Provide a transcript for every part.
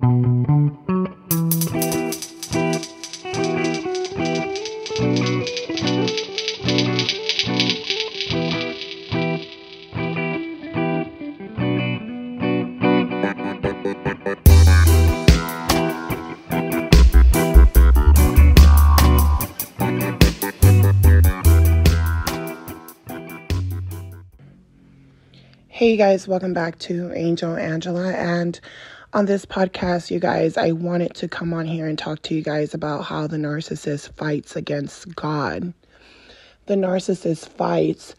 Hey guys, welcome back to Angel Angela, and on this podcast, you guys, I wanted to come on here and talk to you guys about how the narcissist fights against God. The narcissist fights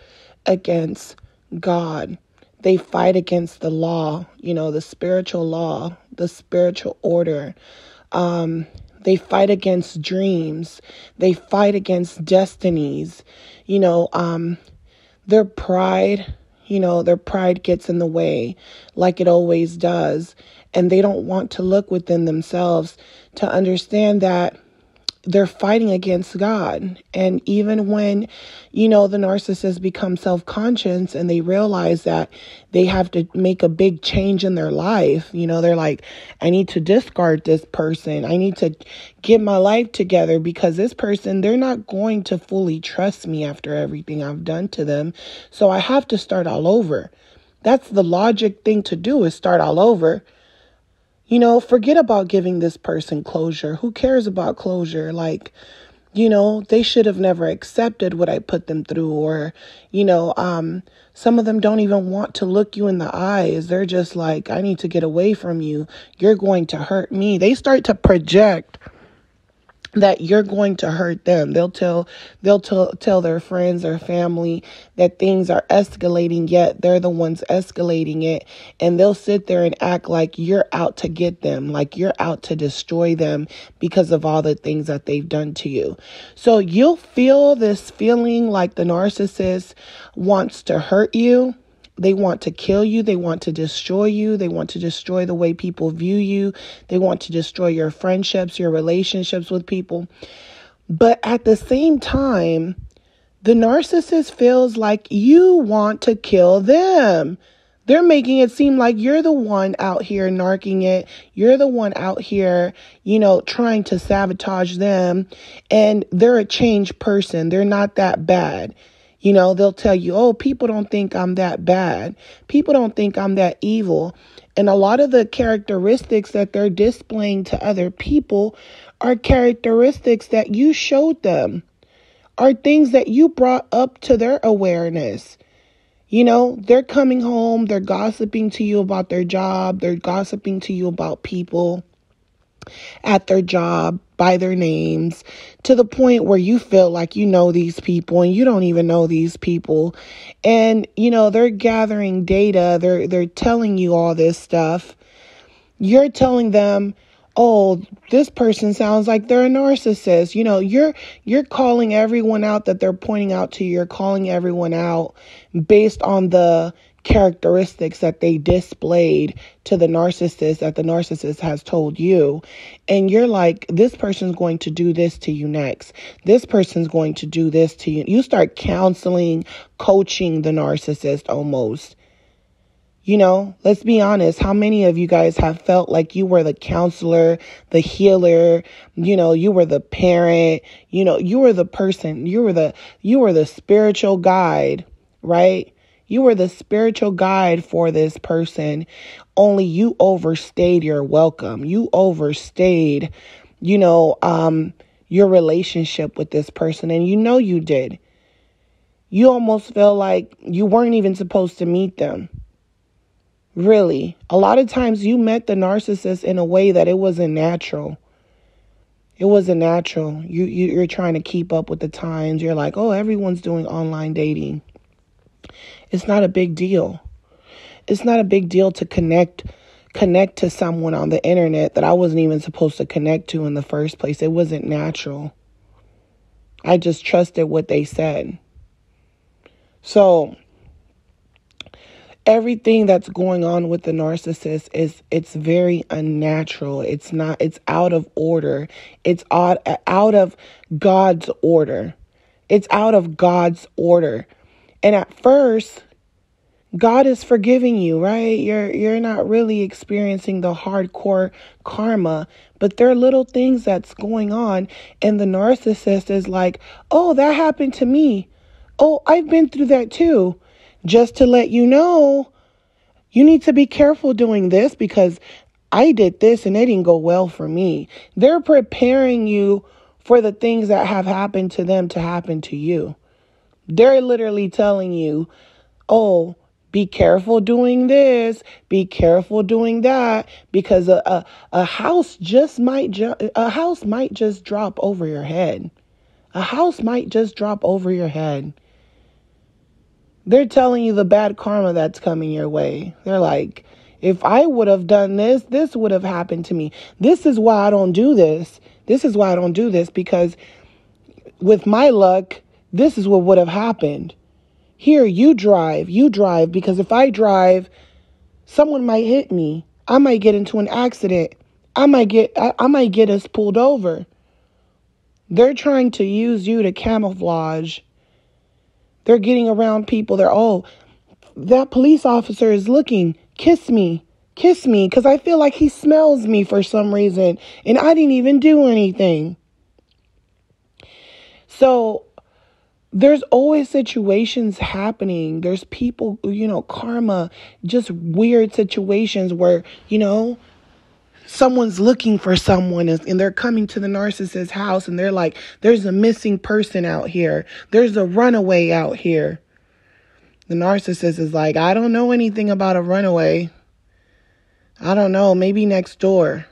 against God. They fight against the law, the spiritual law, the spiritual order. They fight against dreams. They fight against destinies. Their pride. Their pride gets in the way like it always does. And they don't want to look within themselves to understand that they're fighting against God. And even when, the narcissist becomes self-conscious and they realize that they have to make a big change in their life, they're like, I need to discard this person. I need to get my life together because this person, they're not going to fully trust me after everything I've done to them. So I have to start all over. That's the logic thing to do, is start all over. Forget about giving this person closure. Who cares about closure? They should have never accepted what I put them through. Or, some of them don't even want to look you in the eyes. They're just like, I need to get away from you. You're going to hurt me. They start to project that you're going to hurt them. They'll tell their friends or family that things are escalating, yet they're the ones escalating it. And they'll sit there and act like you're out to get them, like you're out to destroy them because of all the things that they've done to you. So you'll feel this feeling like the narcissist wants to hurt you. They want to kill you. They want to destroy you. They want to destroy the way people view you. They want to destroy your friendships, your relationships with people. But at the same time, the narcissist feels like you want to kill them. They're making it seem like you're the one out here narking it. You're the one out here, trying to sabotage them. And they're a changed person. They're not that bad. They'll tell you, oh, people don't think I'm that bad. People don't think I'm that evil. And a lot of the characteristics that they're displaying to other people are characteristics that you showed them, are things that you brought up to their awareness. They're coming home, they're gossiping to you about their job, they're gossiping to you about people at their job by their names, to the point where you feel like you know these people and you don't even know these people. And, they're gathering data. They're telling you all this stuff. You're telling them, oh, this person sounds like they're a narcissist. You're calling everyone out that they're pointing out to you. You're calling everyone out based on the characteristics that they displayed to the narcissist, that the narcissist has told you. And you're like, this person's going to do this to you next. This person's going to do this to you. You start counseling, coaching the narcissist almost. Let's be honest. How many of you guys have felt like you were the counselor, the healer, you were the parent, you were the person, you were the spiritual guide, right? You were the spiritual guide for this person, only you overstayed your welcome. You overstayed, your relationship with this person, and you did. You almost feel like you weren't even supposed to meet them. Really. A lot of times you met the narcissist in a way that it wasn't natural. It wasn't natural. You're trying to keep up with the times. You're like, oh, everyone's doing online dating. It's not a big deal. It's not a big deal to connect to someone on the internet that I wasn't even supposed to connect to in the first place. It wasn't natural. I just trusted what they said. So everything that's going on with the narcissist it's very unnatural. It's out of order. It's out of God's order. It's out of God's order. And at first, God is forgiving you, right? You're not really experiencing the hardcore karma, but there are little things that's going on, and the narcissist is like, "Oh, that happened to me. Oh, I've been through that too." Just to let you know, you need to be careful doing this because I did this and it didn't go well for me. They're preparing you for the things that have happened to them to happen to you. They're literally telling you, "Oh, be careful doing this, be careful doing that, because a house might just drop over your head. A house might just drop over your head." They're telling you the bad karma that's coming your way. They're like, "If I would have done this, this would have happened to me. This is why I don't do this. This is why I don't do this, because with my luck, this is what would have happened. Here, you drive, because if I drive, someone might hit me. I might get into an accident. I might get us pulled over." They're trying to use you to camouflage. They're getting around people. "Oh, that police officer is looking. Kiss me, because I feel like he smells me for some reason, and I didn't even do anything." So there's always situations happening. There's people, karma, just weird situations where, someone's looking for someone and they're coming to the narcissist's house and they're like, "There's a missing person out here. There's a runaway out here." The narcissist is like, "I don't know anything about a runaway. I don't know, maybe next door."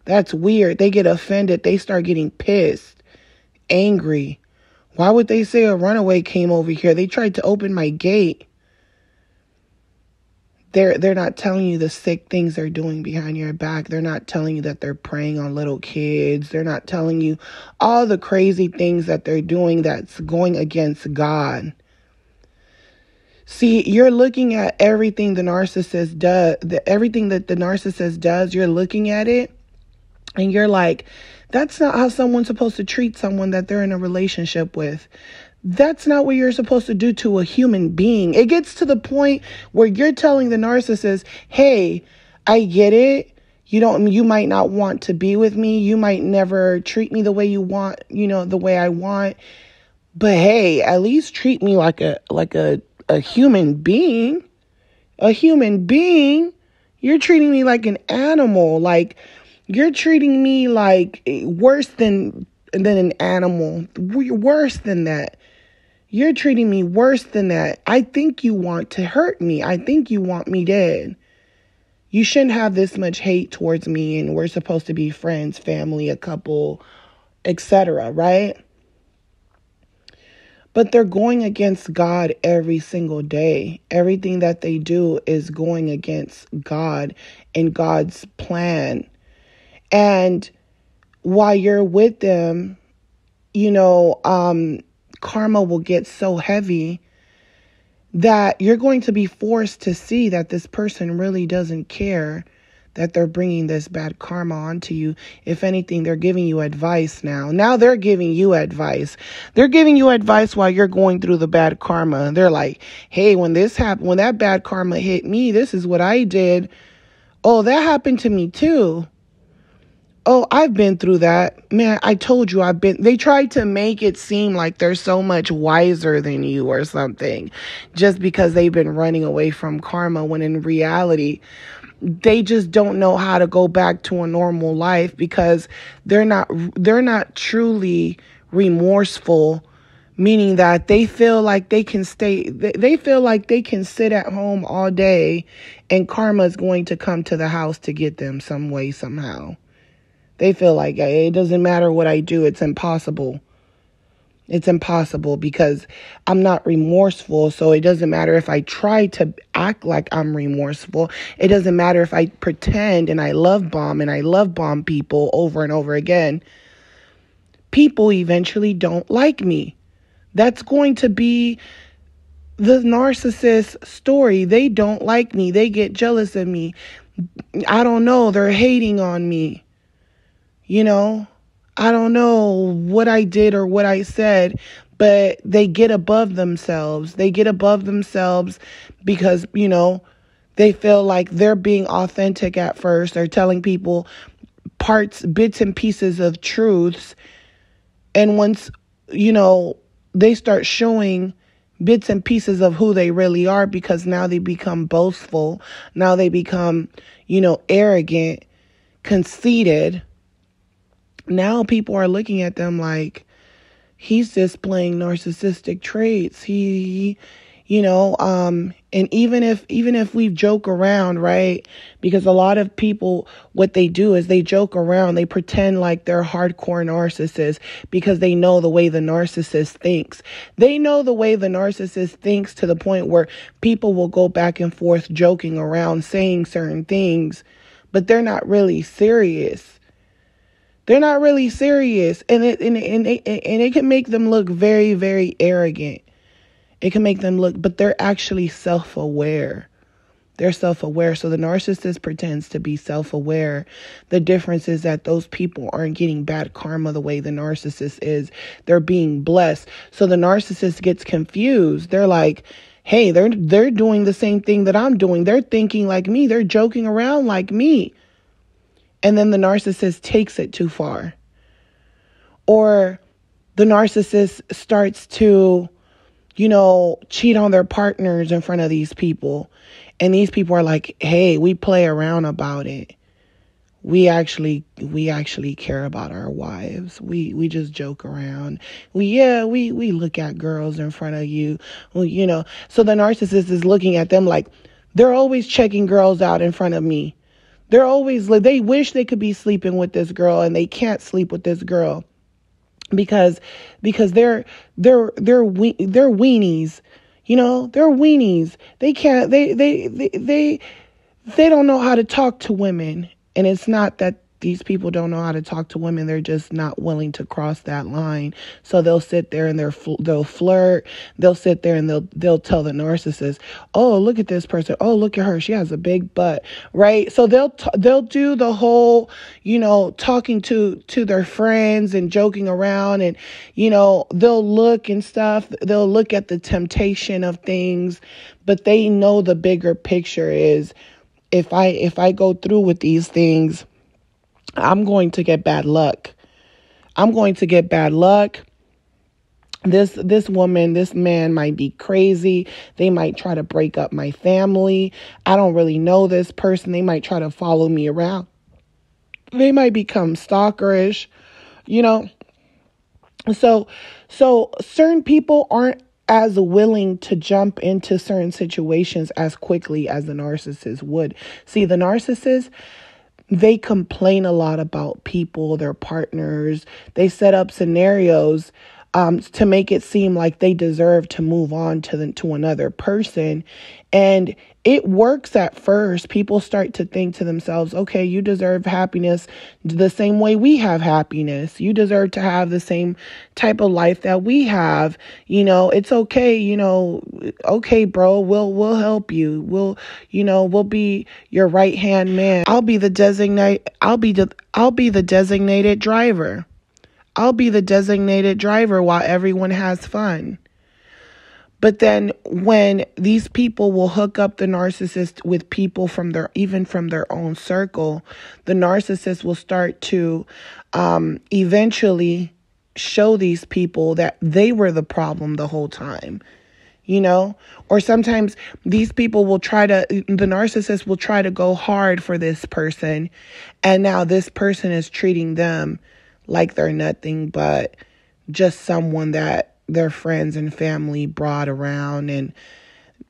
That's weird. They get offended. They start getting pissed, angry. "Why would they say a runaway came over here? They tried to open my gate." They're not telling you the sick things they're doing behind your back. They're not telling you that they're preying on little kids. They're not telling you all the crazy things that they're doing that's going against God. See, you're looking at everything the narcissist does, everything that the narcissist does, you're looking at it and you're like, "That's not how someone's supposed to treat someone that they're in a relationship with. That's not what you're supposed to do to a human being." It gets to the point where you're telling the narcissist, "Hey, I get it. You might not want to be with me. You might never treat me the way you want, the way I want. But hey, at least treat me like a human being. A human being. You're treating me like an animal. Like you're treating me like worse than an animal. Worse than that. You're treating me worse than that. I think you want to hurt me. I think you want me dead. You shouldn't have this much hate towards me, and we're supposed to be friends, family, a couple, etc., right?" But they're going against God every single day. Everything that they do is going against God and God's plan. And while you're with them, karma will get so heavy that you're going to be forced to see that this person really doesn't care that they're bringing this bad karma onto you. If anything, they're giving you advice now. Now they're giving you advice. They're giving you advice while you're going through the bad karma. They're like, "Hey, when this happened, when that bad karma hit me, this is what I did. Oh, that happened to me too. Oh, I've been through that. Man, I told you they tried to make it seem like they're so much wiser than you or something just because they've been running away from karma, when in reality, they just don't know how to go back to a normal life because they're not truly remorseful, meaning that they feel like they can sit at home all day and karma is going to come to the house to get them some way, somehow. They feel like it doesn't matter what I do. It's impossible. It's impossible because I'm not remorseful. So it doesn't matter if I try to act like I'm remorseful. It doesn't matter if I pretend and I love bomb people over and over again. People eventually don't like me. That's going to be the narcissist story. They don't like me. They get jealous of me. I don't know. They're hating on me. I don't know what I did or what I said, but they get above themselves. They get above themselves because, they feel like they're being authentic at first. They're telling people bits and pieces of truths. And once, they start showing bits and pieces of who they really are, because now they become boastful. Now they become, arrogant, conceited. Now people are looking at them like, he's displaying narcissistic traits. And even if we joke around, right? Because a lot of people, what they do is they joke around. They pretend like they're hardcore narcissists because they know the way the narcissist thinks. They know the way the narcissist thinks to the point where people will go back and forth joking around, saying certain things, but they're not really serious. They're not really serious. And it can make them look very, very arrogant. It can make them look, but they're actually self-aware. They're self-aware. So the narcissist pretends to be self-aware. The difference is that those people aren't getting bad karma the way the narcissist is. They're being blessed. So the narcissist gets confused. They're like, hey, they're doing the same thing that I'm doing. They're thinking like me. They're joking around like me. And then the narcissist takes it too far. Or the narcissist starts to, cheat on their partners in front of these people. And these people are like, hey, we play around about it. We actually care about our wives. We just joke around. We look at girls in front of you. So the narcissist is looking at them like, they're always checking girls out in front of me. They wish they could be sleeping with this girl and they can't sleep with this girl. Because they're weenies, they're weenies. They can't, they don't know how to talk to women. And it's not that these people don't know how to talk to women. They're just not willing to cross that line. So they'll sit there and they'll flirt. They'll sit there and they'll tell the narcissist, oh, look at this person. Oh, look at her. She has a big butt. Right. So they'll do the whole, talking to their friends and joking around, and, they'll look and stuff. They'll look at the temptation of things, but they know the bigger picture is if I go through with these things, I'm going to get bad luck. This woman, this man might be crazy. They might try to break up my family. I don't really know this person. They might try to follow me around. They might become stalkerish, So certain people aren't as willing to jump into certain situations as quickly as the narcissist would. See, the narcissist, they complain a lot about people, their partners. They set up scenarios to make it seem like they deserve to move on to another person. And it works at first. People start to think to themselves, okay, you deserve happiness the same way we have happiness. You deserve to have the same type of life that we have. It's okay. Okay, bro, we'll help you. We'll be your right hand man. I'll be the designated driver. I'll be the designated driver while everyone has fun. But then when these people will hook up the narcissist with people from their own circle, the narcissist will start to eventually show these people that they were the problem the whole time. Or sometimes the narcissist will try to go hard for this person. And now this person is treating them like they're nothing but just someone that their friends and family brought around. And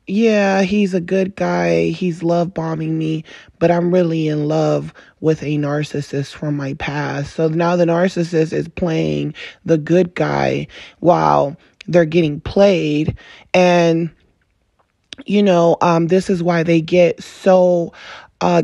yeah, he's a good guy. He's love bombing me, but I'm really in love with a narcissist from my past. So now the narcissist is playing the good guy while they're getting played. And, this is why they get so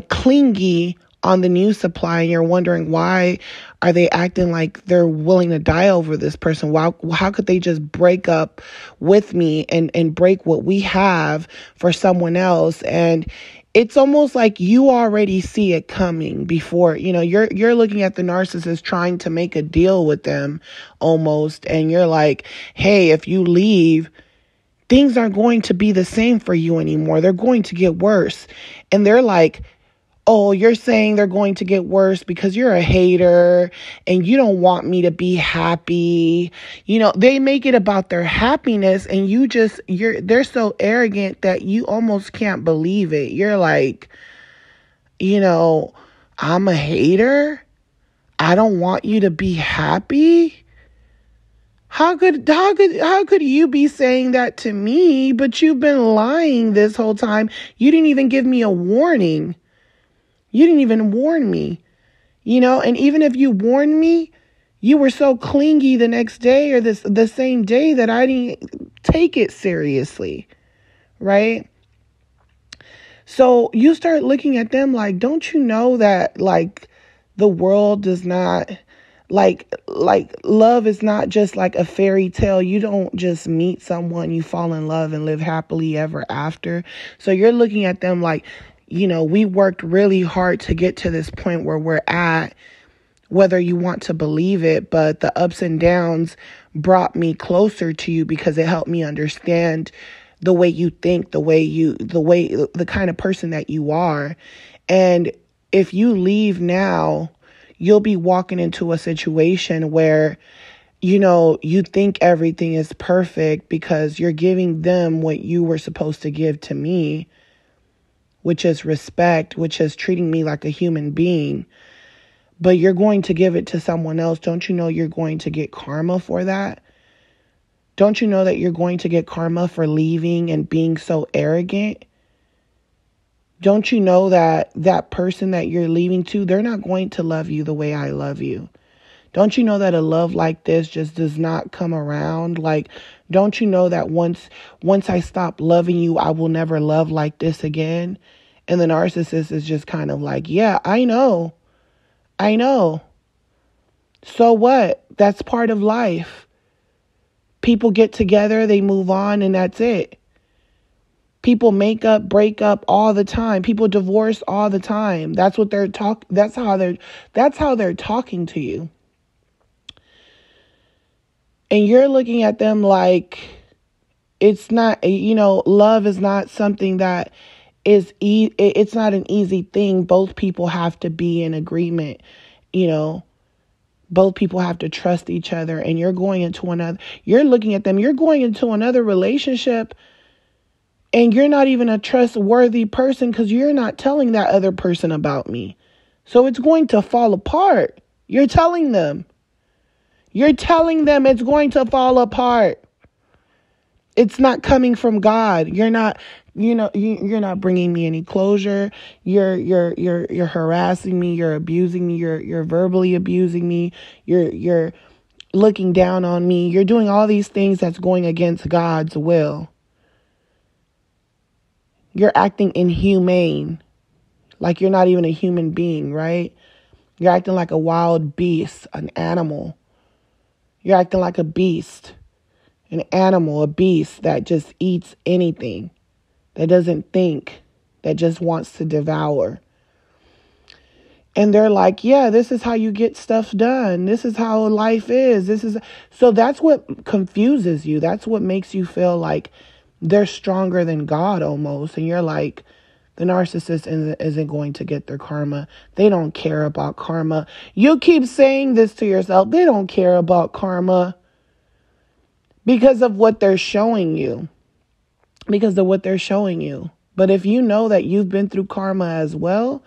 clingy on the news supply, and you're wondering, why are they acting like they're willing to die over this person? How could they just break up with me and break what we have for someone else? And it's almost like you already see it coming before, you're looking at the narcissist trying to make a deal with them almost. And you're like, hey, if you leave, things aren't going to be the same for you anymore. They're going to get worse. And they're like, oh, you're saying they're going to get worse because you're a hater and you don't want me to be happy. They make it about their happiness, and they're so arrogant that you almost can't believe it. You're like, I'm a hater. I don't want you to be happy. How could you be saying that to me? But you've been lying this whole time. You didn't even give me a warning. You didn't even warn me, and even if you warned me, you were so clingy the next day or the same day that I didn't take it seriously, right? So you start looking at them like, don't you know that like the world does not like love is not just like a fairy tale. You don't just meet someone, you fall in love and live happily ever after. So you're looking at them like, we worked really hard to get to this point where we're at, whether you want to believe it, but the ups and downs brought me closer to you because it helped me understand the way you think, the kind of person that you are. And if you leave now, you'll be walking into a situation where, you think everything is perfect because you're giving them what you were supposed to give to me, which is respect, which is treating me like a human being. But you're going to give it to someone else. Don't you know you're going to get karma for that? Don't you know that you're going to get karma for leaving and being so arrogant? Don't you know that that person that you're leaving to, they're not going to love you the way I love you? Don't you know that a love like this just does not come around? Like, don't you know that once I stop loving you, I will never love like this again? And the narcissist is just kind of like, yeah, I know. So what? That's part of life. People get together, they move on, and that's it. People make up, break up all the time. People divorce all the time. That's what that's how they're talking to you. And you're looking at them like it's not, love is not something that is it's not an easy thing. Both people have to be in agreement, Both people have to trust each other, and you're looking at them, you're going into another relationship, and you're not even a trustworthy person because you're not telling that other person about me. So it's going to fall apart. You're telling them it's going to fall apart. It's not coming from God. You're not bringing me any closure. You're harassing me. You're abusing me. You're verbally abusing me. You're looking down on me. You're doing all these things that's going against God's will. You're acting inhumane, like you're not even a human being, right? You're acting like a wild beast, an animal. You're acting like a beast, an animal, a beast that just eats anything, that doesn't think, that just wants to devour. And they're like, yeah, this is how you get stuff done. This is how life is. So that's what confuses you. That's what makes you feel like they're stronger than God almost. And you're like, the narcissist isn't going to get their karma. They don't care about karma. You keep saying this to yourself. They don't care about karma because of what they're showing you. But if you know that you've been through karma as well,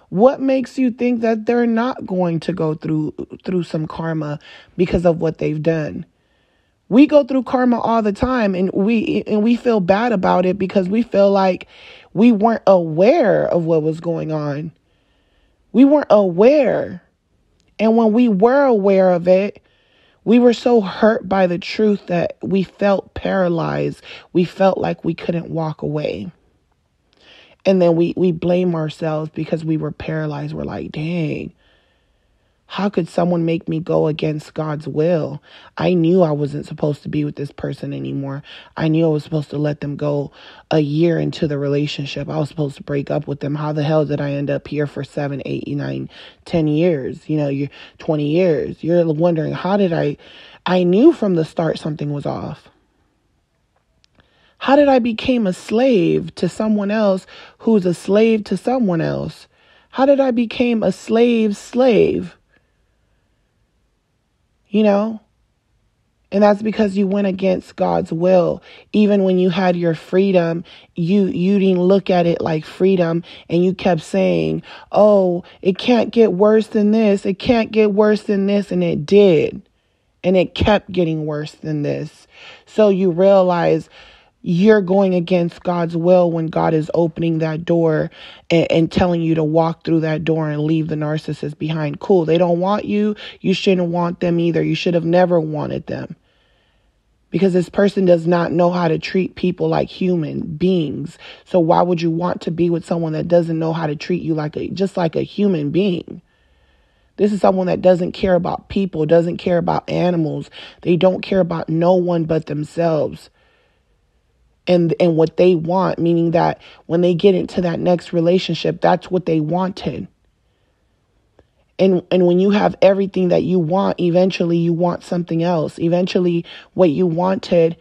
what makes you think that they're not going to go through some karma because of what they've done? We go through karma all the time, and we feel bad about it because we feel like we weren't aware of what was going on. We weren't aware. And when we were aware of it, we were so hurt by the truth that we felt paralyzed. We felt like we couldn't walk away. And then we blame ourselves because we were paralyzed. We're like, dang, How could someone make me go against God's will? I knew I wasn't supposed to be with this person anymore. I knew I was supposed to let them go a year into the relationship. I was supposed to break up with them. How the hell did I end up here for 7, 8, 9, 10 years? You're 20 years. You're wondering, how did I knew from the start something was off. How did I become a slave to someone else who's a slave to someone else? How did I become a slave? And that's because you went against God's will. Even when you had your freedom, you didn't look at it like freedom, and you kept saying, oh, it can't get worse than this. It can't get worse than this. And it did. And it kept getting worse than this. So you realize you're going against God's will when God is opening that door and telling you to walk through that door and leave the narcissist behind. Cool. They don't want you. You shouldn't want them either. You should have never wanted them. Because this person does not know how to treat people like human beings. So why would you want to be with someone that doesn't know how to treat you just like a human being? This is someone that doesn't care about people, doesn't care about animals. They don't care about no one but themselves. And what they want, meaning that when they get into that next relationship, that's what they wanted. And when you have everything that you want, eventually you want something else. Eventually what you wanted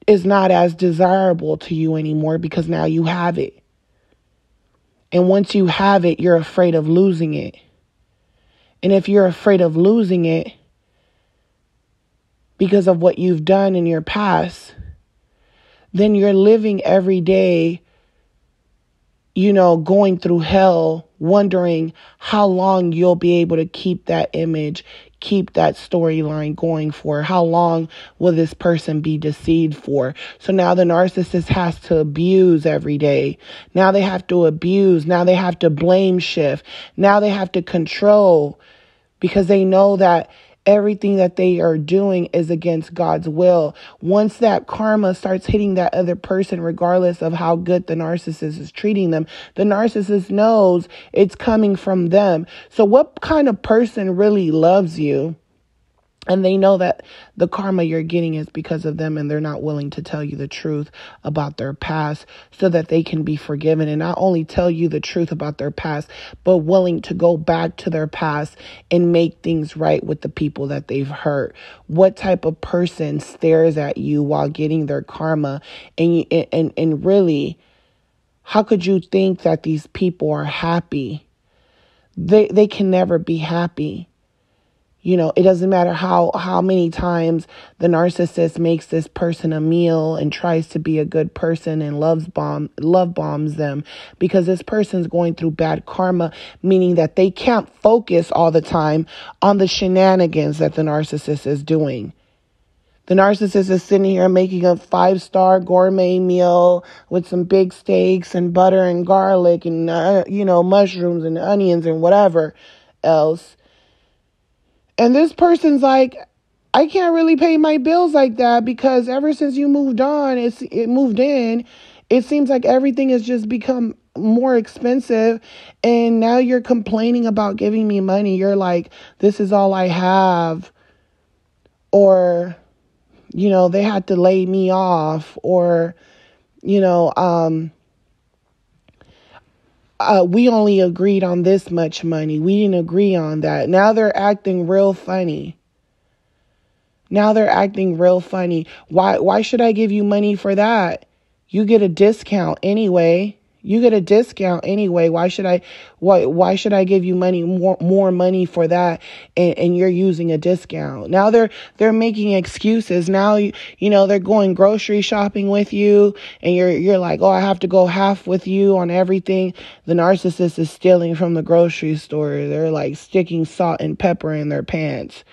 is not as desirable to you anymore because now you have it. And once you have it, you're afraid of losing it. And if you're afraid of losing it because of what you've done in your past, then you're living every day, going through hell, wondering how long you'll be able to keep that image, keep that storyline going for. How long will this person be deceived for? So now the narcissist has to abuse every day. Now they have to abuse. Now they have to blame shift. Now they have to control because they know that everything that they are doing is against God's will. Once that karma starts hitting that other person, regardless of how good the narcissist is treating them, the narcissist knows it's coming from them. So what kind of person really loves you? And they know that the karma you're getting is because of them, and they're not willing to tell you the truth about their past so that they can be forgiven. And not only tell you the truth about their past, but willing to go back to their past and make things right with the people that they've hurt. What type of person stares at you while getting their karma? And really, how could you think that these people are happy? They can never be happy. It doesn't matter how many times the narcissist makes this person a meal and tries to be a good person and love bombs them, because this person's going through bad karma, meaning that they can't focus all the time on the shenanigans that the narcissist is doing. The narcissist is sitting here making a 5-star gourmet meal with some big steaks and butter and garlic and, mushrooms and onions and whatever else. And this person's like, I can't really pay my bills like that because ever since you moved in, it seems like everything has just become more expensive. And now you're complaining about giving me money. You're like, this is all I have. Or, they had to lay me off. Or, we only agreed on this much money. We didn't agree on that. Now they're acting real funny. Why should I give you money for that? You get a discount anyway. Why should I give you more money for that? And you're using a discount. Now they're making excuses. Now, they're going grocery shopping with you, and you're like, oh, I have to go half with you on everything. The narcissist is stealing from the grocery store. They're like sticking salt and pepper in their pants.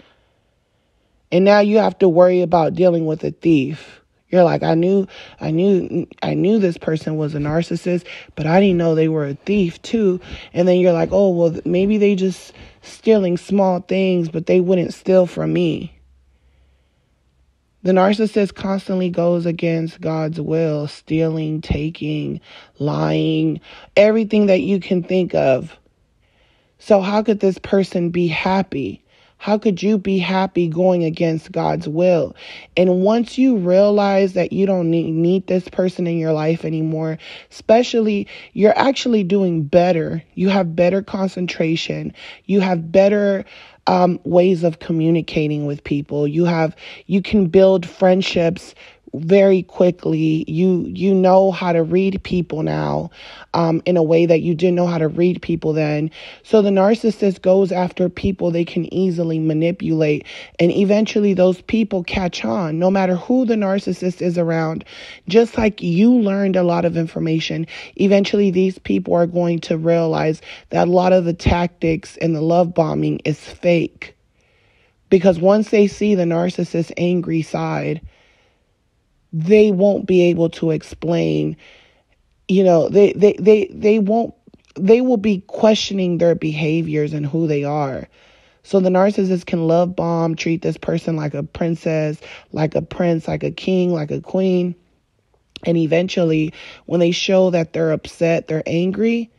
And now you have to worry about dealing with a thief. You're like, I knew this person was a narcissist, but I didn't know they were a thief too. And then you're like, oh, well, maybe they just stealing small things, but they wouldn't steal from me. The narcissist constantly goes against God's will, stealing, taking, lying, everything that you can think of. So how could this person be happy? How could you be happy going against God's will? And once you realize that you don't need this person in your life anymore, especially you're actually doing better. You have better concentration. You have better ways of communicating with people. You can build friendships very quickly. You know how to read people now in a way that you didn't know how to read people then. So the narcissist goes after people they can easily manipulate, and eventually those people catch on, no matter who the narcissist is around. Just like you learned a lot of information, eventually these people are going to realize that a lot of the tactics and the love bombing is fake. Because once they see the narcissist's angry side, they won't be able to explain, they will be questioning their behaviors and who they are. So the narcissist can love bomb, treat this person like a princess, like a prince, like a king, like a queen. And eventually, when they show that they're upset, they're angry,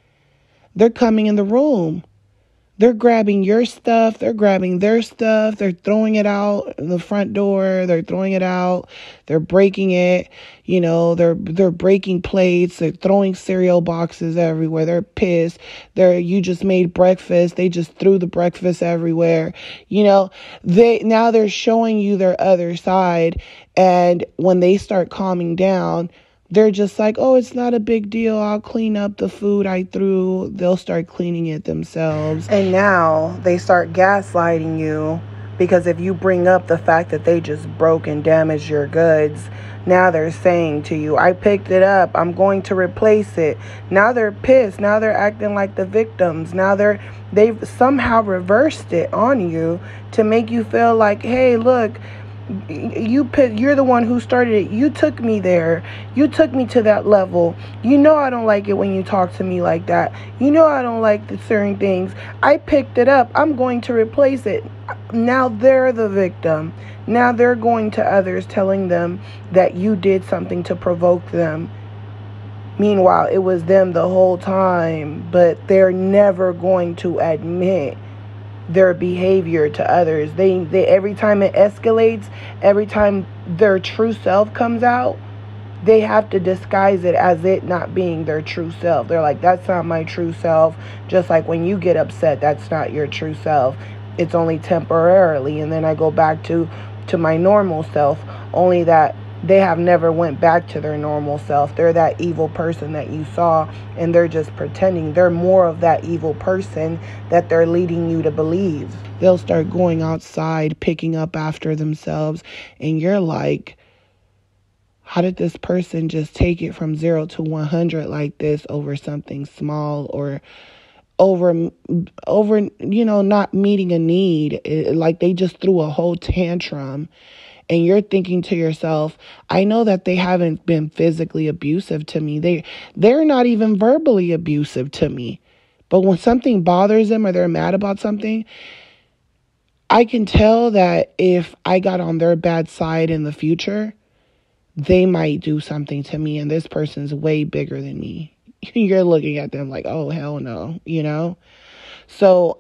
they're coming in the room. They're grabbing your stuff. They're grabbing their stuff. They're throwing it out the front door. They're throwing it out. They're breaking it. They're breaking plates. They're throwing cereal boxes everywhere. They're pissed. You just made breakfast. They just threw the breakfast everywhere. Now they're showing you their other side. And when they start calming down, they're just like, oh, it's not a big deal. I'll clean up the food I threw. They'll start cleaning it themselves. And now they start gaslighting you, because if you bring up the fact that they just broke and damaged your goods, now they're saying to you, I picked it up. I'm going to replace it. Now they're pissed. Now they're acting like the victims. Now they've somehow reversed it on you to make you feel like, hey, look, you're the one who started it. You took me there. You took me to that level. I don't like it when you talk to me like that. I don't like the certain things. I picked it up. I'm going to replace it. Now they're the victim. Now they're going to others, telling them that you did something to provoke them. Meanwhile, it was them the whole time, but they're never going to admit their behavior to others. They every time it escalates, every time their true self comes out, they have to disguise it as it not being their true self. They're like, that's not my true self. Just like when you get upset, that's not your true self. It's only temporarily, and then I go back to my normal self. Only that they have never went back to their normal self. They're that evil person that you saw, and they're just pretending. They're more of that evil person that they're leading you to believe. They'll start going outside, picking up after themselves, and you're like, how did this person just take it from 0 to 100 like this over something small, or over not meeting a need? Like they just threw a whole tantrum. And you're thinking to yourself, I know that they haven't been physically abusive to me. They're not even verbally abusive to me. But when something bothers them or they're mad about something, I can tell that if I got on their bad side in the future, they might do something to me. And this person's way bigger than me. You're looking at them like, oh, hell no, So,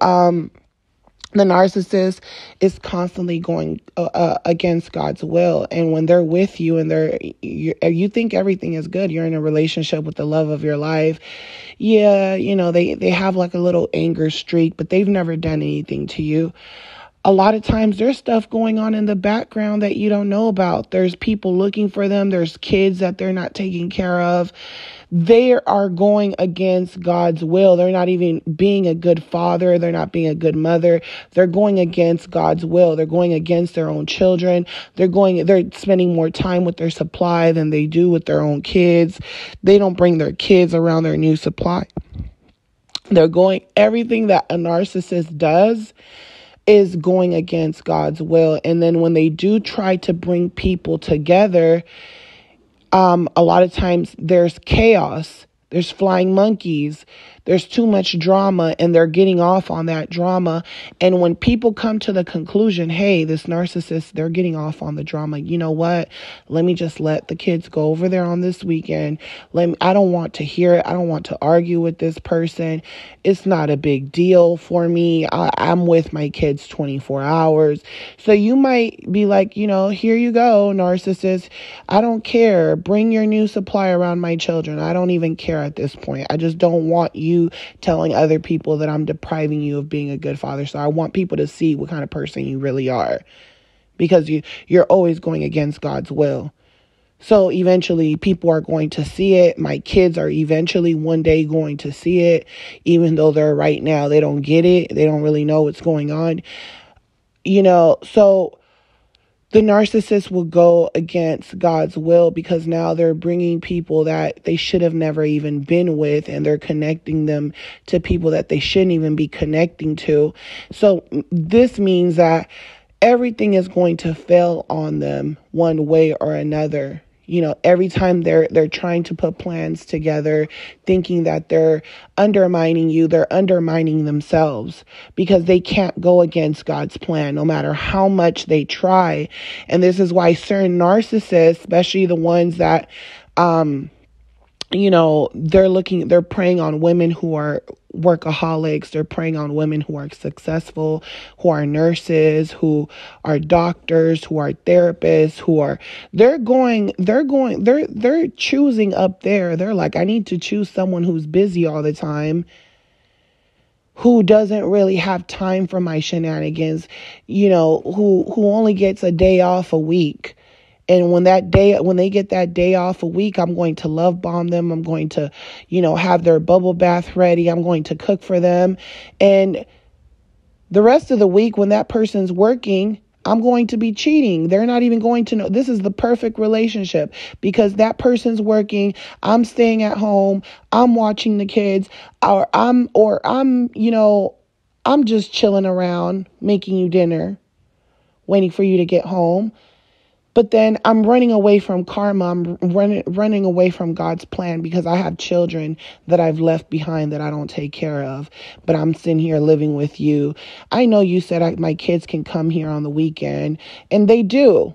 the narcissist is constantly going against God's will. And when they're with you and you think everything is good, you're in a relationship with the love of your life. Yeah, they have like a little anger streak, but they've never done anything to you. A lot of times there's stuff going on in the background that you don't know about. There's people looking for them. There's kids that they're not taking care of. They are going against God's will. They're not even being a good father. They're not being a good mother. They're going against God's will. They're going against their own children. They're spending more time with their supply than they do with their own kids. They don't bring their kids around their new supply. Everything that a narcissist does is going against God's will. And then when they do try to bring people together, a lot of times there's chaos. There's flying monkeys. There's too much drama and they're getting off on that drama. And when people come to the conclusion, hey, this narcissist, they're getting off on the drama. You know what? Let me just let the kids go over there on this weekend. I don't want to hear it. I don't want to argue with this person. It's not a big deal for me. I'm with my kids 24 hours. So you might be like, here you go, narcissist. I don't care. Bring your new supply around my children. I don't even care at this point. I just don't want you telling other people that I'm depriving you of being a good father. So I want people to see what kind of person you really are, because you're always going against God's will. So eventually people are going to see it. My kids are eventually one day going to see it, even though right now they don't get it. They don't really know what's going on. So the narcissist will go against God's will, because now they're bringing people that they should have never even been with, and they're connecting them to people that they shouldn't even be connecting to. So this means that everything is going to fail on them one way or another. Every time they're trying to put plans together, thinking that they're undermining you, they're undermining themselves, because they can't go against God's plan no matter how much they try. And this is why certain narcissists, especially the ones that, they're preying on women who are workaholics. They're preying on women who are successful, who are nurses, who are doctors, who are therapists, they're choosing up there. They're like, I need to choose someone who's busy all the time, who doesn't really have time for my shenanigans, who only gets a day off a week. And when they get that day off a week, I'm going to love bomb them. I'm going to, have their bubble bath ready. I'm going to cook for them. And the rest of the week, when that person's working, I'm going to be cheating. They're not even going to know. This is the perfect relationship, because that person's working. I'm staying at home. I'm watching the kids, I'm just chilling around, making you dinner, waiting for you to get home. But then I'm running away from karma. I'm running away from God's plan, because I have children that I've left behind that I don't take care of. But I'm sitting here living with you. I know you said my kids can come here on the weekend, and they do.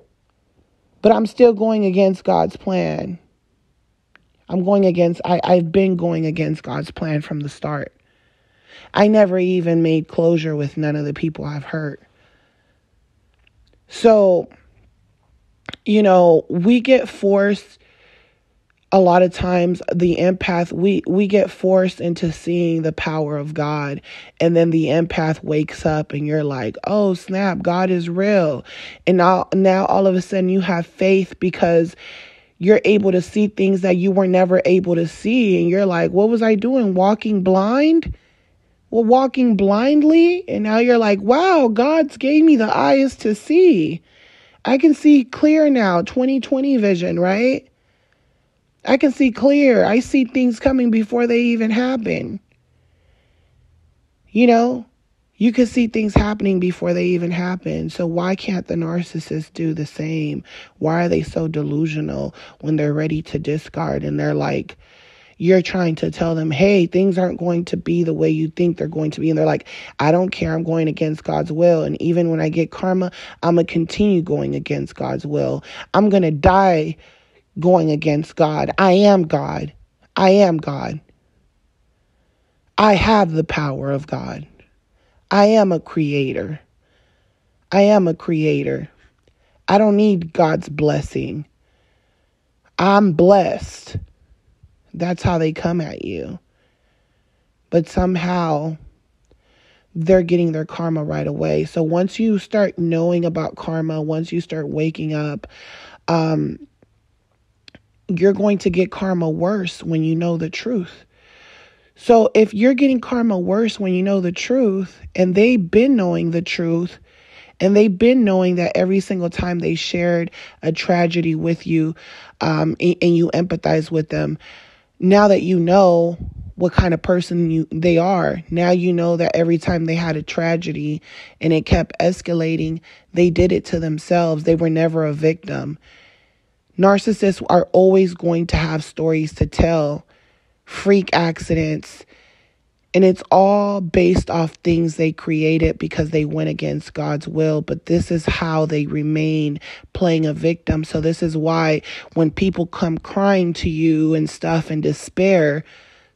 But I'm still going against God's plan. I've been going against God's plan from the start. I never even made closure with none of the people I've hurt. So, we get forced a lot of times, the empath, we get forced into seeing the power of God. And then the empath wakes up and you're like, oh, snap, God is real. And now all of a sudden you have faith, because you're able to see things that you were never able to see. And you're like, what was I doing? Walking blind? Well, walking blindly. And now you're like, wow, God's gave me the eyes to see. I can see clear now, 20/20 vision, right? I can see clear. I see things coming before they even happen. You can see things happening before they even happen. So why can't the narcissist do the same? Why are they so delusional when they're ready to discard, and they're like, you're trying to tell them, hey, things aren't going to be the way you think they're going to be. And they're like, I don't care. I'm going against God's will. And even when I get karma, I'm going to continue going against God's will. I'm going to die going against God. I am God. I am God. I have the power of God. I am a creator. I am a creator. I don't need God's blessing. I'm blessed. That's how they come at you. But somehow they're getting their karma right away. So once you start knowing about karma, once you start waking up, you're going to get karma worse when you know the truth. So if you're getting karma worse when you know the truth, and they've been knowing the truth, and they've been knowing that every single time they shared a tragedy with you, and you empathize with them, now that you know what kind of person they are, now you know that every time they had a tragedy and it kept escalating, they did it to themselves. They were never a victim. Narcissists are always going to have stories to tell, freak accidents, And it's all based off things they created because they went against God's will. But this is how they remain playing a victim. So this is why when people come crying to you and stuff in despair,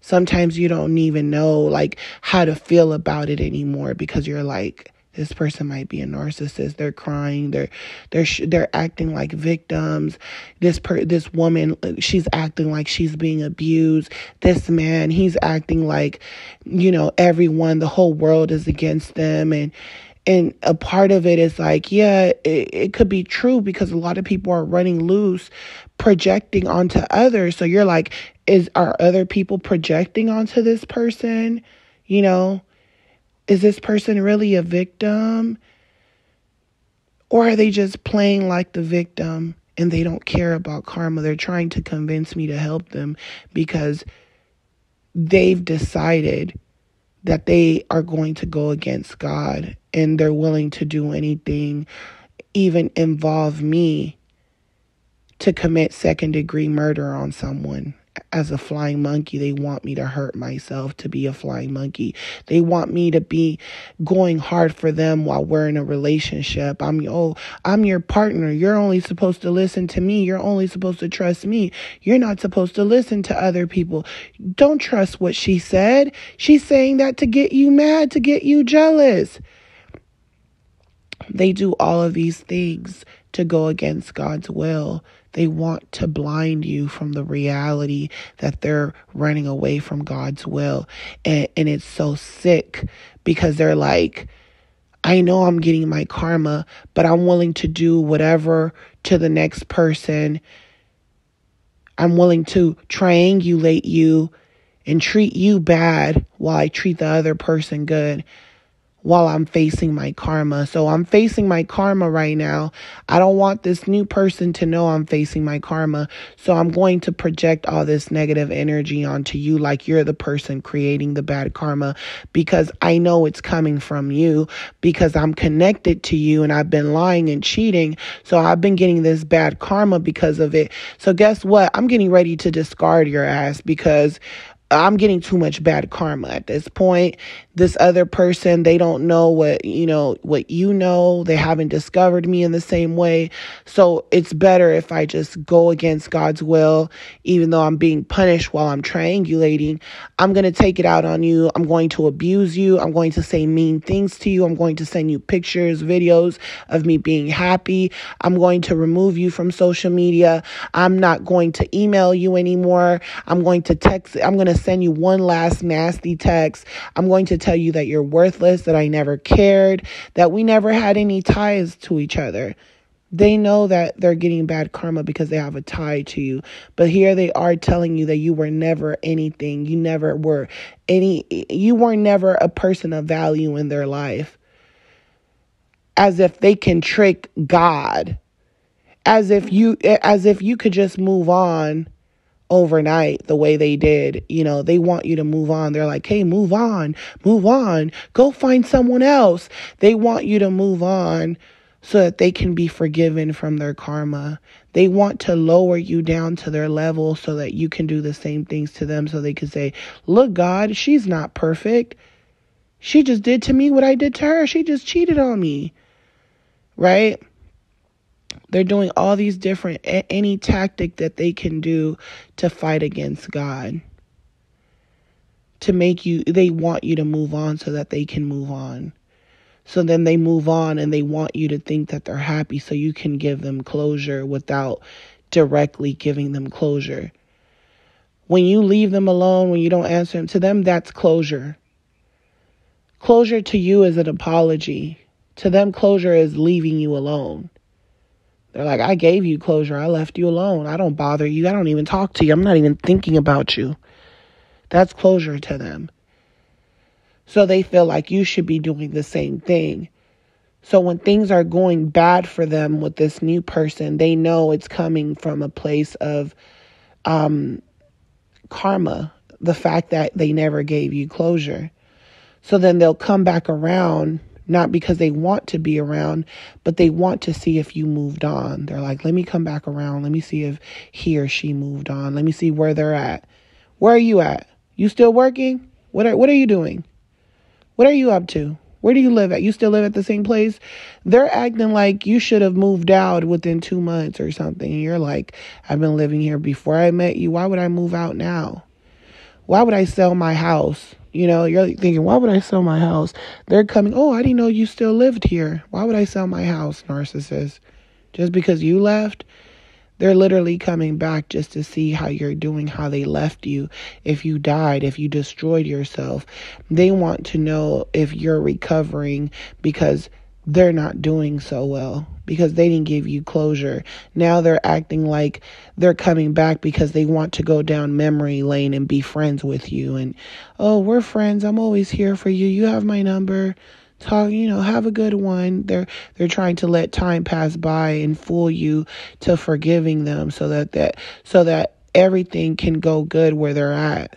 sometimes you don't even know like how to feel about it anymore, because you're like, this person might be a narcissist. They're crying. They're acting like victims. This woman, she's acting like she's being abused. This man, he's acting like, everyone, the whole world is against them. And a part of it is like, yeah, it could be true, because a lot of people are running loose, projecting onto others. So you're like, are other people projecting onto this person? Is this person really a victim? Or are they just playing like the victim and they don't care about karma? They're trying to convince me to help them because they've decided that they are going to go against God, and they're willing to do anything, even involve me, to commit second-degree murder on someone. As a flying monkey, they want me to hurt myself to be a flying monkey. They want me to be going hard for them while we're in a relationship. I'm your partner. You're only supposed to listen to me. You're only supposed to trust me. You're not supposed to listen to other people. Don't trust what she said. She's saying that to get you mad, to get you jealous. They do all of these things to go against God's will. They want to blind you from the reality that they're running away from God's will. And it's so sick, because they're like, I know I'm getting my karma, but I'm willing to do whatever to the next person. I'm willing to triangulate you and treat you bad while I treat the other person good, while I'm facing my karma. So I'm facing my karma right now. I don't want this new person to know I'm facing my karma. So I'm going to project all this negative energy onto you like you're the person creating the bad karma, because I know it's coming from you, because I'm connected to you and I've been lying and cheating. So I've been getting this bad karma because of it. So guess what? I'm getting ready to discard your ass, because I'm getting too much bad karma at this point. This other person, they don't know what you know. They haven't discovered me in the same way. So it's better if I just go against God's will, even though I'm being punished while I'm triangulating. I'm going to take it out on you. I'm going to abuse you. I'm going to say mean things to you. I'm going to send you pictures, videos of me being happy. I'm going to remove you from social media. I'm not going to email you anymore. I'm going to text. I'm going to send you one last nasty text. I'm going to tell you that you're worthless, that I never cared, that we never had any ties to each other. They know that they're getting bad karma because they have a tie to you. But here they are telling you that you were never anything. You were never a person of value in their life. As if they can trick God. As if you could just move on overnight the way they did. They want you to move on. They're like, hey, move on, go find someone else. They want you to move on so that they can be forgiven from their karma. They want to lower you down to their level so that you can do the same things to them, so they can say, look, God, she's not perfect. She just did to me what I did to her. She just cheated on me. Right? They're doing all these different, any tactic that they can do to fight against God. They want you to move on so that they can move on. So then they move on and they want you to think that they're happy so you can give them closure without directly giving them closure. When you leave them alone, when you don't answer them, to them, that's closure. Closure to you is an apology. To them, closure is leaving you alone. They're like, I gave you closure. I left you alone. I don't bother you. I don't even talk to you. I'm not even thinking about you. That's closure to them. So they feel like you should be doing the same thing. So when things are going bad for them with this new person, they know it's coming from a place of karma, the fact that they never gave you closure. So then they'll come back around, not because they want to be around, but they want to see if you moved on. They're like, let me come back around. Let me see if he or she moved on. Let me see where they're at. Where are you at? You still working? What are you doing? What are you up to? Where do you live at? You still live at the same place? They're acting like you should have moved out within 2 months or something. And you're like, I've been living here before I met you. Why would I move out now? Why would I sell my house? You're thinking, why would I sell my house? They're coming, oh, I didn't know you still lived here. Why would I sell my house, narcissist? Just because you left? They're literally coming back just to see how you're doing, how they left you, if you died, if you destroyed yourself. They want to know if you're recovering because they're not doing so well, because they didn't give you closure. Now they're acting like they're coming back because they want to go down memory lane and be friends with you. And, oh, we're friends. I'm always here for you. You have my number. Talk, have a good one. They're trying to let time pass by and fool you to forgiving them so that everything can go good where they're at.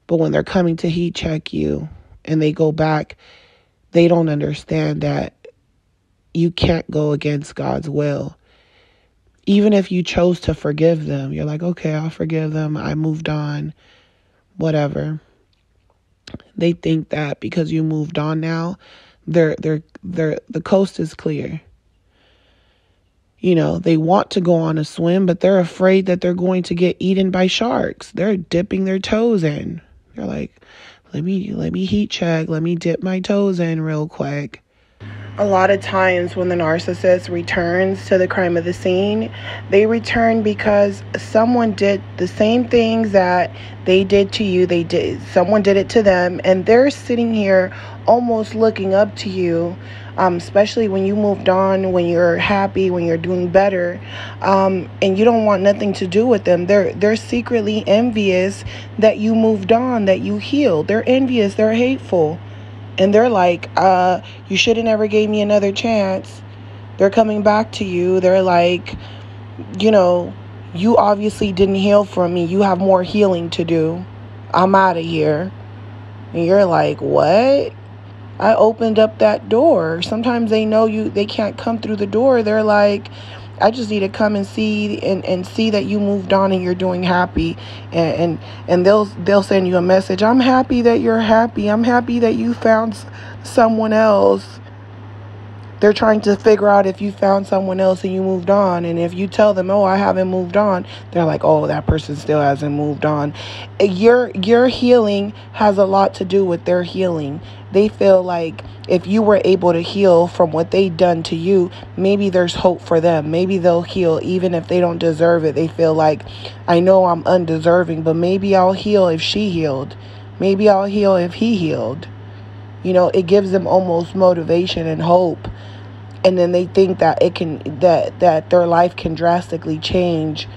But when they're coming to heat check you and they go back, they don't understand that you can't go against God's will. Even if you chose to forgive them, you're like, okay, I'll forgive them. I moved on, whatever. They think that because you moved on now, the coast is clear. They want to go on a swim, but they're afraid that they're going to get eaten by sharks. They're dipping their toes in. They're like, let me heat check. Let me dip my toes in real quick. A lot of times when the narcissist returns to the crime of the scene, they return because someone did the same things that they did to you. Someone did it to them, and they're sitting here almost looking up to you, especially when you moved on, when you're happy, when you're doing better, and you don't want nothing to do with them. They're secretly envious that you moved on, that you healed. They're envious. They're hateful. And they're like, you should have never gave me another chance. They're coming back to you. They're like, you obviously didn't heal from me. You have more healing to do. I'm out of here. And you're like, what? I opened up that door. Sometimes they know they can't come through the door. They're like, I just need to come and see and see that you moved on and you're doing happy, and they'll send you a message. I'm happy that you're happy. I'm happy that you found someone else. They're trying to figure out if you found someone else and you moved on. And if you tell them, oh, I haven't moved on, they're like, oh, that person still hasn't moved on. Your healing has a lot to do with their healing. They feel like if you were able to heal from what they done to you, maybe there's hope for them. Maybe they'll heal even if they don't deserve it. They feel like, I know I'm undeserving, but maybe I'll heal if she healed. Maybe I'll heal if he healed. It gives them almost motivation and hope. And then they think that that their life can drastically change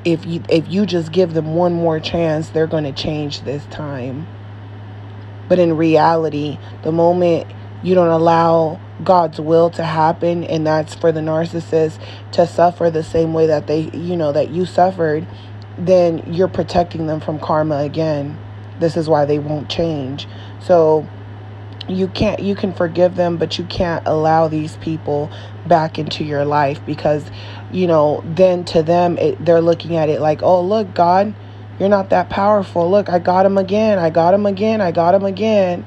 if you just give them one more chance. They're going to change this time. But in reality, the moment you don't allow God's will to happen, and that's for the narcissist to suffer the same way that that you suffered, then you're protecting them from karma again. This is why they won't change. So you can forgive them, but you can't allow these people back into your life, because then to them they're looking at it like, oh, look, God, you're not that powerful. Look, I got him again. I got him again. I got him again,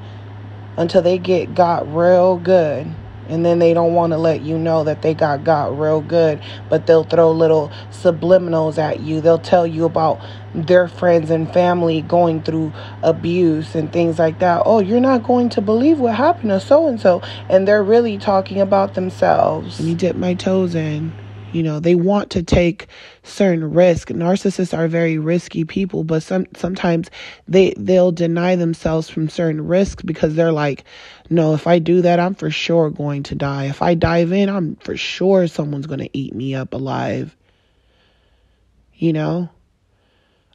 until they got real good. And then they don't want to let you know that they got real good, but they'll throw little subliminals at you. They'll tell you about their friends and family going through abuse and things like that. Oh, you're not going to believe what happened to so-and-so. And they're really talking about themselves. Let me dip my toes in. They want to take certain risks. Narcissists are very risky people, but sometimes they'll deny themselves from certain risks because they're like, no, if I do that, I'm for sure going to die. If I dive in, I'm for sure someone's going to eat me up alive.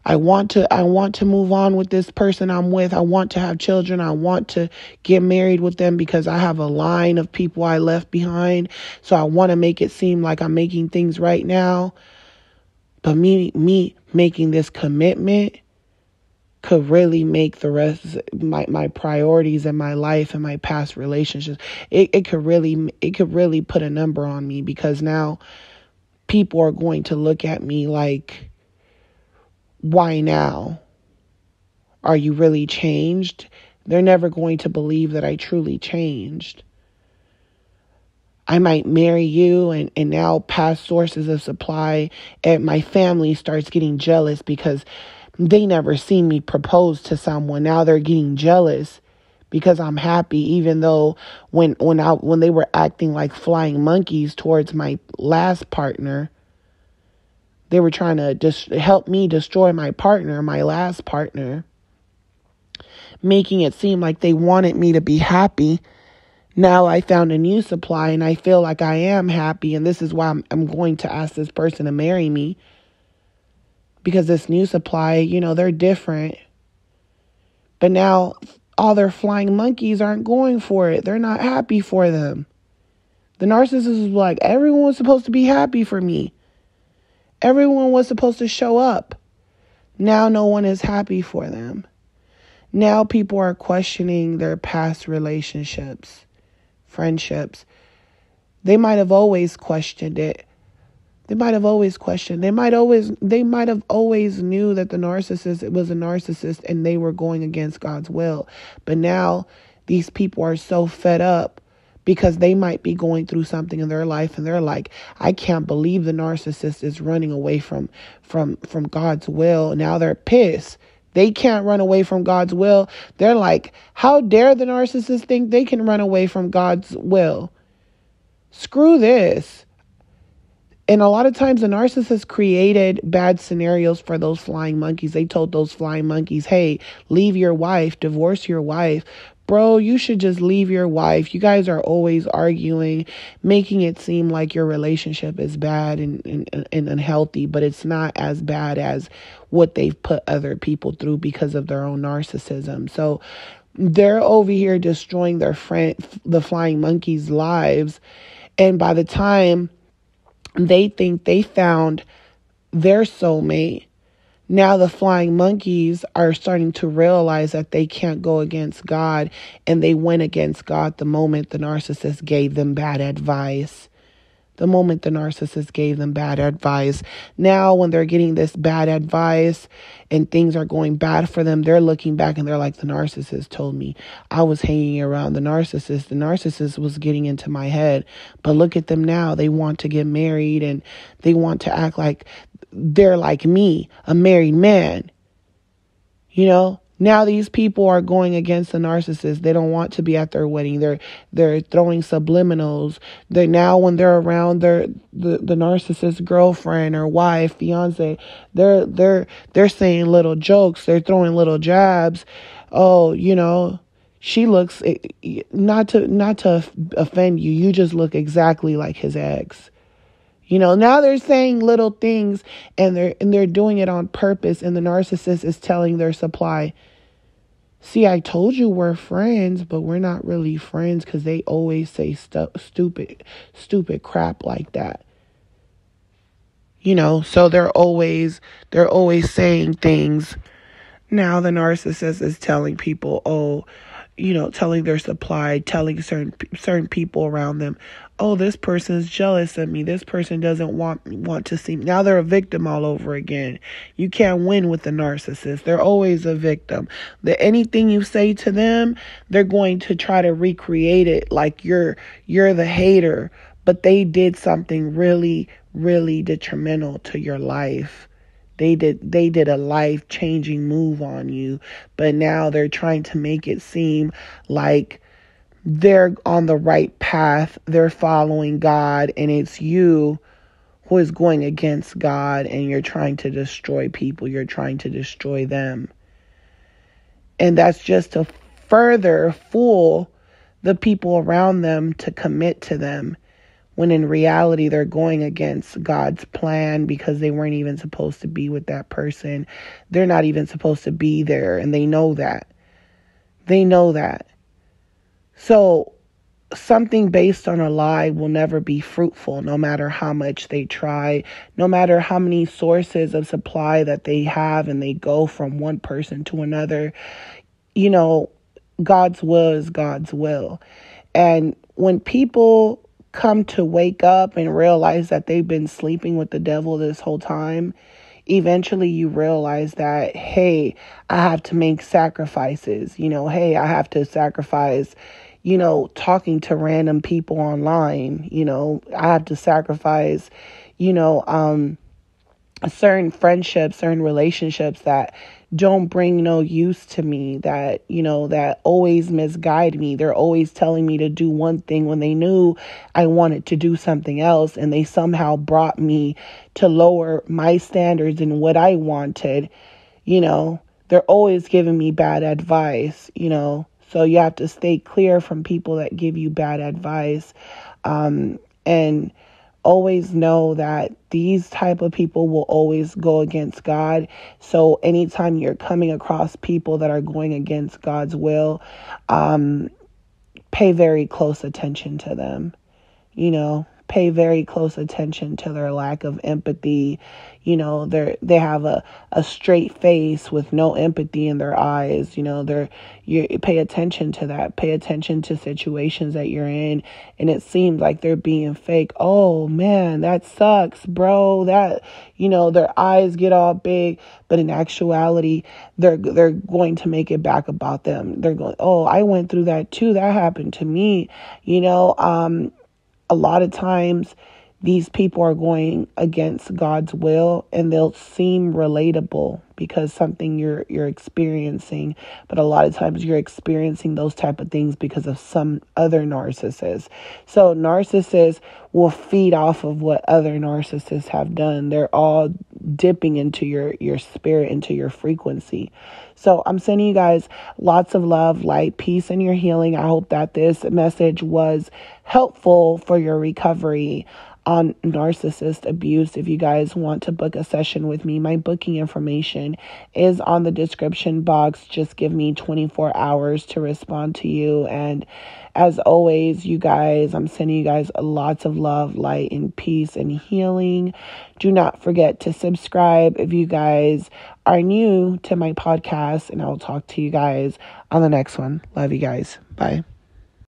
I want to move on with this person I'm with. I want to have children. I want to get married with them because I have a line of people I left behind. So I want to make it seem like I'm making things right now. But me making this commitment could really make the rest, my priorities in my life and my past relationships, it could really put a number on me, because now people are going to look at me like, why now? Are you really changed? They're never going to believe that I truly changed. I might marry you and now past sources of supply and my family starts getting jealous because they never seen me propose to someone. Now they're getting jealous because I'm happy, even though when they were acting like flying monkeys towards my last partner, they were trying to just help me destroy my partner, my last partner, making it seem like they wanted me to be happy. Now I found a new supply and I feel like I am happy, and this is why I'm going to ask this person to marry me, because this new supply, they're different. But now all their flying monkeys aren't going for it. They're not happy for them. The narcissist is like, everyone was supposed to be happy for me. Everyone was supposed to show up. Now no one is happy for them. Now people are questioning their past relationships, friendships. They might have always questioned it. They might have always knew that the narcissist was a narcissist and they were going against God's will. But now these people are so fed up because they might be going through something in their life and they're like, I can't believe the narcissist is running away from God's will. Now they're pissed. They can't run away from God's will. They're like, how dare the narcissist think they can run away from God's will? Screw this. And a lot of times the narcissist created bad scenarios for those flying monkeys. They told those flying monkeys, hey, leave your wife, divorce your wife. Bro, you should just leave your wife. You guys are always arguing, making it seem like your relationship is bad and unhealthy, but it's not as bad as what they've put other people through because of their own narcissism. So they're over here destroying the flying monkeys' lives. And by the time they think they found their soulmate, now the flying monkeys are starting to realize that they can't go against God, and they went against God the moment the narcissist gave them bad advice. Now, when they're getting this bad advice and things are going bad for them, they're looking back and they're like, the narcissist told me. I was hanging around the narcissist. The narcissist was getting into my head. But look at them now. They want to get married and they want to act like they're like me, a married man. Now these people are going against the narcissist. They don't want to be at their wedding. They're throwing subliminals. When they're around the narcissist girlfriend or wife, fiance, they're saying little jokes. They're throwing little jabs. Oh, she looks, not to offend you. You just look exactly like his ex. Now they're saying little things and they're doing it on purpose, and the narcissist is telling their supply, see, I told you we're friends, but we're not really friends, because they always say stupid crap like that. So they're always saying things. Now the narcissist is telling people, telling their supply, telling certain people around them, oh, this person is jealous of me. This person doesn't want to see me. Now they're a victim all over again. You can't win with the narcissist. They're always a victim. Anything you say to them, they're going to try to recreate it like you're the hater, but they did something really, really detrimental to your life. They did a life-changing move on you, but now they're trying to make it seem like they're on the right path. They're following God, and it's you who is going against God, and you're trying to destroy people. You're trying to destroy them. And that's just to further fool the people around them to commit to them, when in reality they're going against God's plan, because they weren't even supposed to be with that person. They're not even supposed to be there, and they know that. So something based on a lie will never be fruitful, no matter how much they try, no matter how many sources of supply that they have, and they go from one person to another. God's will is God's will. And when people come to wake up and realize that they've been sleeping with the devil this whole time, eventually you realize that, hey, I have to make sacrifices. Hey, I have to sacrifice, talking to random people online. I have to sacrifice, certain friendships, certain relationships that don't bring no use to me, that, that always misguide me. They're always telling me to do one thing when they knew I wanted to do something else, and they somehow brought me to lower my standards and what I wanted. They're always giving me bad advice, so you have to stay clear from people that give you bad advice. And always know that these type of people will always go against God. So anytime you're coming across people that are going against God's will, pay very close attention to them. Pay very close attention to their lack of empathy. They have a straight face with no empathy in their eyes. You pay attention to that. Pay attention to situations that you're in, and it seems like they're being fake. Oh man, that sucks, bro. That, their eyes get all big, but in actuality, they're going to make it back about them. They're going, oh, I went through that too. That happened to me. A lot of times these people are going against God's will, and they'll seem relatable because something you're experiencing, but a lot of times you're experiencing those type of things because of some other narcissist. So narcissists will feed off of what other narcissists have done. They're all dipping into your spirit, into your frequency. So I'm sending you guys lots of love, light, peace, and your healing. I hope that this message was helpful for your recovery on narcissist abuse. If you guys want to book a session with me, my booking information is on the description box. Just give me 24 hours to respond to you. And as always, you guys, I'm sending you guys lots of love, light, and peace and healing. Do not forget to subscribe if you guys are new to my podcast, and I'll talk to you guys on the next one. Love you guys. Bye.